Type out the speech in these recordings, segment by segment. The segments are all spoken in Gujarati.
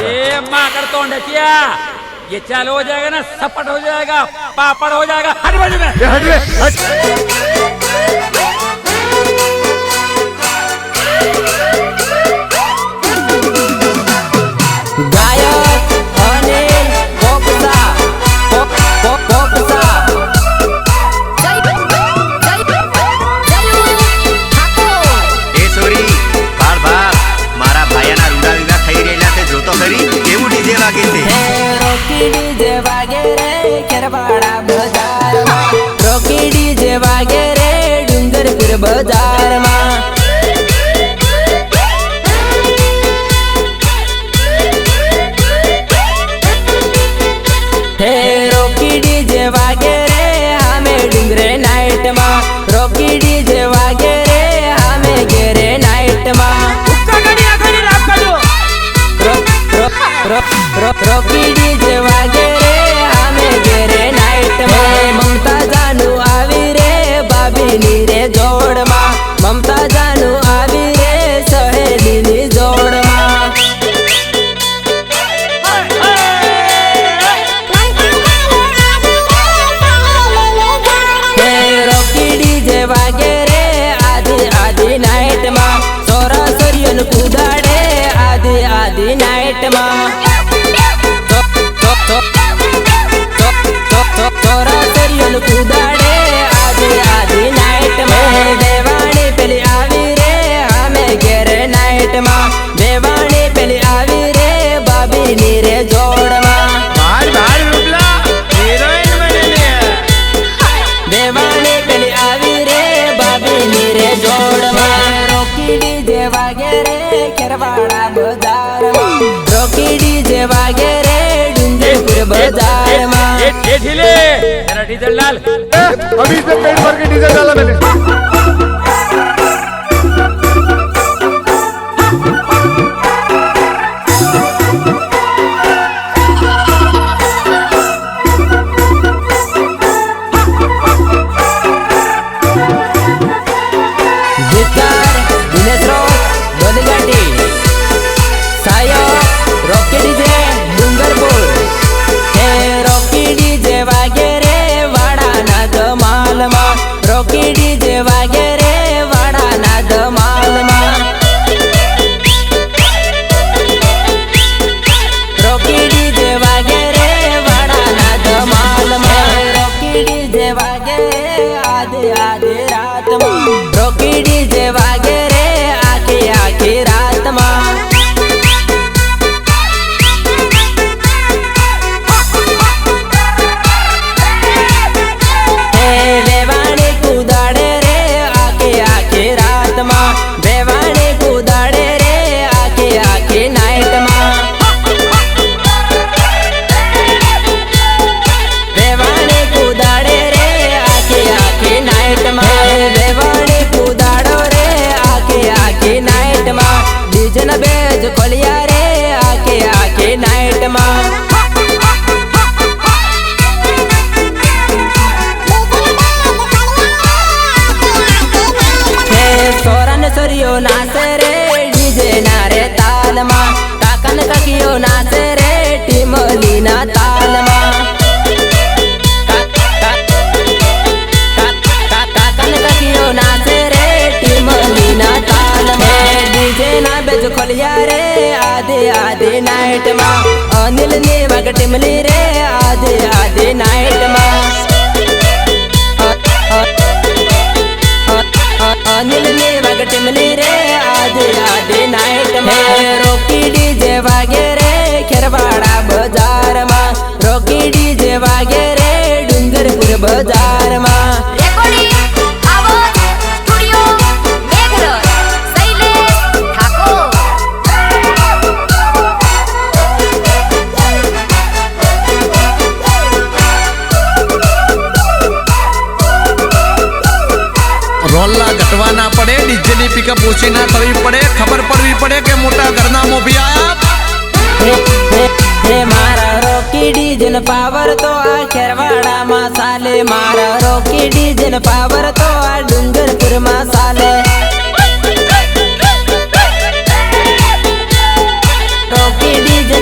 ए माकर तो क्या ये चालू हो जाएगा ना, सपट हो जाएगा, पापड़ हो जाएगा। हट बाजू में, हट रे, हट। गायक अनिल पोपसा पोपसा એ સોરી બાળ બાળ મારા ભાઈના રૂડા વિવાહ થઈ રહેલા તે જોતો ખરી કેવું ડીજે વાગે છે રોકી ડીજે વાગે રે ખેરવાડા બજારમાં રોકી ડીજે વાગે રે ડુંગરપુર બજારમાં હે રોકી ડીજે વાગે રે આમે ડુંગરે નાઈટમાં રોકી ડીજે વાગે રે આમે ઘેરે નાઈટમાં રોકી ડીજે વાગે રે આમે ઘેરે નાઈટમાં મમતા જાનુ આવી રે ભાભીની રે જોડમાં મમતા જાનુ આવી રે સહેલીની જોડમાં રોકી ડીજે વાગે રે આધી આધી નાઈટમાં સોરા સરિયન કુદાડે આધી આધી નાઈટમાં સોરા સરિયન કુદાડે આધી આધી નાઈટમાં દેવાણી પેલી આવી રે આમે ઘેરે નાઈટમાં દેવાણી પેલી આવી રે ભાભીની રે જોડમાં बाहर बाहर रुपला हीरोइन बनेली દેવાણી પેલી આવી રે ભાભીની રે જોડમાં રોકી ડીજે વાગે રે ખેરવાડા બજારમાં રોકી ડીજે વાગે રે ડુંગરપુર બજારમાં ये ढीले तेरा डीजल डाल। अभी से पेट भर के डीजल डाला मैंने। ગીતકાર દિનેશ રોડ બલગાટી સાયો રોકી ડીજે ડુંગરપુર હે રોકી ડીજે વાગે રે વાડાના ધમાલમાં રોકી ડીજે વાગે રે વાડાના ધમાલમાં રોકી ડીજે વાગે રે વાડાના ધમાલમાં રોકી ડીજે વાગે આધી આધી રાતમાં રોકી ડીજે વાગે રે આખી આખી રાતમાં હે વેવાણી કુદાડે રે આખી આખી રાતમાં વેવાણી કુદાડે રે આખી આખી નાઈટમાં વેવાણી કુદાડે રે આખી આખી નાઈટમાં વેવાણી કુદાડો રે આખી આખી નાઈટમાં ડીજન બેજ ખોલિયા રે આખી આખી નાઈટમાં હે સોરન સરિયો નાચે રે ડીજે ના રે તાલમાં કાકન કાકીઓ નાચે રે ટીમલીના તાલમાં કાકન કાકીઓ નાચે રે ટીમલીના તાલમાં ડીજે ના બેજ ખોલિયા રે આધી આધી નાઈટમાં અનિલ ની વાગ ટીમલી રે આધી આધી નાઈટમાં અનિલ ની વાગ ટીમલી રે આધી આધી નાઈટમાં રોકી ડીજે વાગે રે ખેરવાડા બજારમાં રોકી ડીજે વાગે રે ડુંગરપુર બજારમાં રેકોર્ડિંગ આવાજ સ્ટુડિયો મેઘરજ શૈલેશ ઠાકોર રોલ્લા ઘટવા ના પડે ડીજે ની પિકઅપ ઓછી ના થવી પડે ખબર પડવી પડે કે મોટા ઘરના મોભી આયા હે મારા રોકી ડીજે પાવર તો આ ખેરવાડામાં સાલે મારા રોકી ડીજે પાવર તો આ ડુંગરપુરમાં સાલે રોકી ડીજે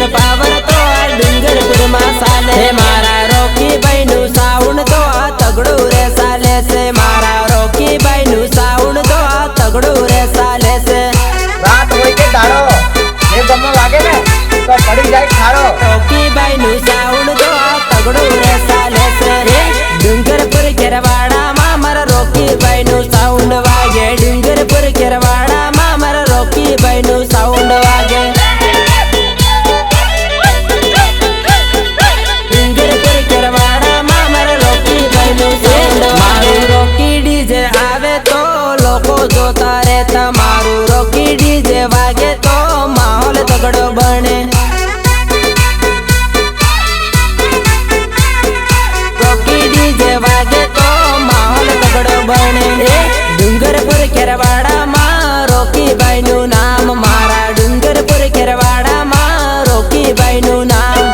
તગડો બને રોકી ડીજે વાગે તો માહોલ તગડો બને ડુંગરપુર ખેરવાડામાં રોકીભાઈ નું નામ મારા ડુંગરપુર ખેરવાડામાં રોકીભાઈ નું નામ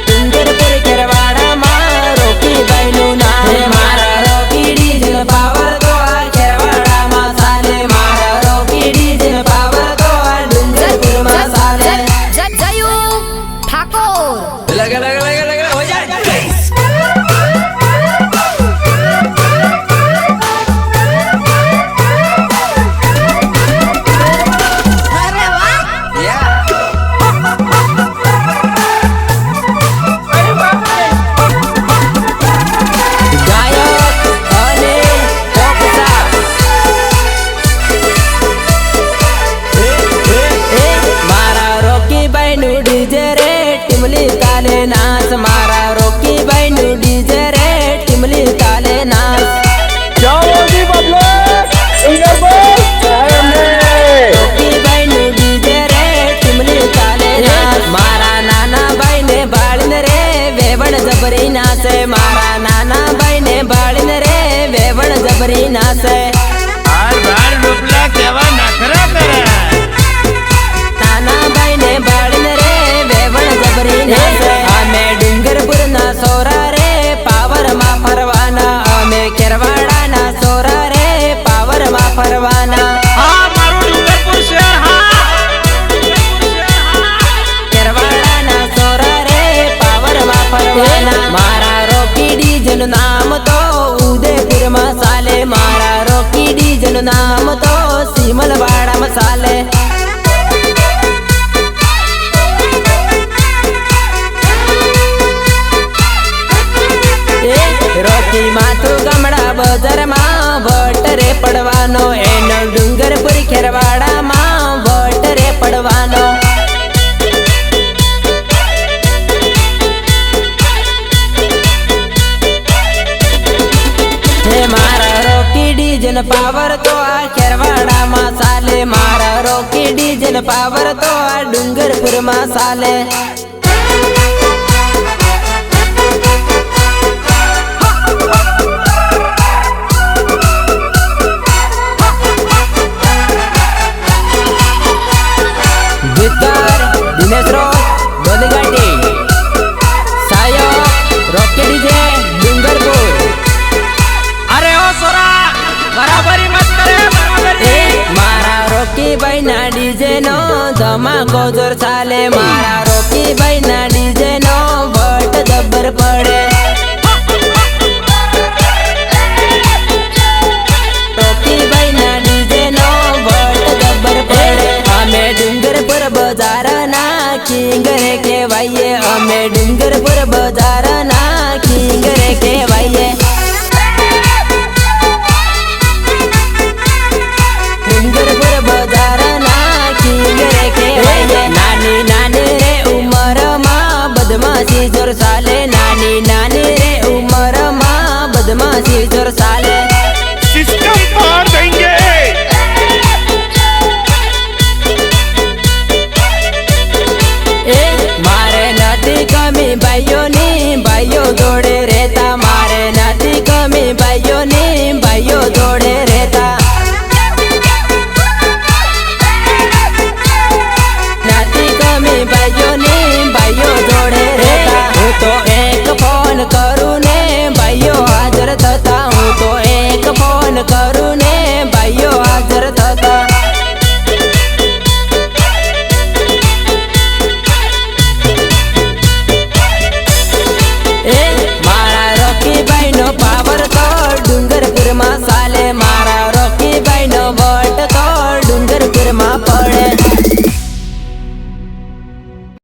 ડુંગરપુર ખેરવાડામાં રોકીભાઈ નું નામ મારા રોકી ડીજે પાવર તો આ ખેરવાડામાં ચાલે મારા રોકી ડીજે પાવર તો આ ડુંગરપુરમાં ચાલે જયુ ઠાકોર લગે હો જાય અરે વાહ ગાયક અને પોપટા મારા રોકીભાઈ નું ડીજે રે ટીમલી તાલે નાચ મારા રોકીભાઈ નું ડીજે રે ટીમલી તાલે નાચ રોકીભાઈ નું ડીજે રે ટીમલી તાલે નાચ મારા નાના ભાઈ ને બાળીને રે વેવણ જબરી નાચે મારા નાના ભાઈ ને બાળીને રે વેવણ જબરી નાચે બાર બાર રૂપલા કેવા નખરા કરે નાના ભાઈ ને બાળીને રે વેવણ જબરી નાચે અમે ડુંગરપુર ના સોરા રે પાવર માં ફરવાના અમે ખેરવાડા ના સોરા રે પાવર માં ફરવાના હા મારું ડુંગરપુર શહેર હા ખેરવાડા ના સોરા રે પાવર માં ફરવાના મારા રોકી ડીજે નું નામ તો ઉદયપુર માં ચાલે મારા રોકી ડીજે નું નામ તો સિમલવાડા માં ચાલે રોકી માથું ગામડા બજારમાં વટ રે પડવાનો એનો ડુંગરપુર ખેરવાડામાં વટ રે પડવાનો હે મારા રોકી ડીજે પાવર તો આ ખેરવાડામાં ચાલે મારા રોકી ડીજે પાવર તો આ ડુંગરપુરમાં ચાલે ગીતકાર દિનેશ રોજ ડોલીગાટી સાયક રોકી ડીજે ડુંગરપુર અરે ઓ સોરા બરાબરી મત કરે બરાબરી મારા રોકીભાઈ ના ડીજે નો ધમાકો જોર ચાલે મારા રોકીભાઈ ના ડીજે નો વટ જબર પડે રોકીભાઈ ના ડીજે નો વટ જબર પડે અમે ડુંગરપુર બજાર ના કિંગ રે કહેવાઈએ અમે ડુંગરપુર બજાર ના કિંગ રે કહેવાઈએ ડુંગરપુર બજાર ના કિંગ રે કહેવાઈએ નાની નાની રે ઉંમરમાં બદમાશી જોર ચાલે નાની નાની રે ઉંમરમાં બદમાશી જોર ચાલે સિસ્ટમ પાર દેંગે મારે નથી કમી ભાઈઓની ભાઈઓ જોડે રહેતા મારે નથી કમી ભાઈઓની ભાઈઓ જોડે રહેતા નથી કમી ભાઈઓની ભાઈઓ જોડે રહેતા હું તો એક ફોન કરું ને ભાઈઓ હાજર થતા હું તો એક ફોન કરું ને ભાઈઓ હાજર થતા મારા રોકીભાઈ નો પાવર તો ડુંગરપુરમાં ચાલે મારા રોકીભાઈ નો વટ તો ડુંગરપુરમાં પડે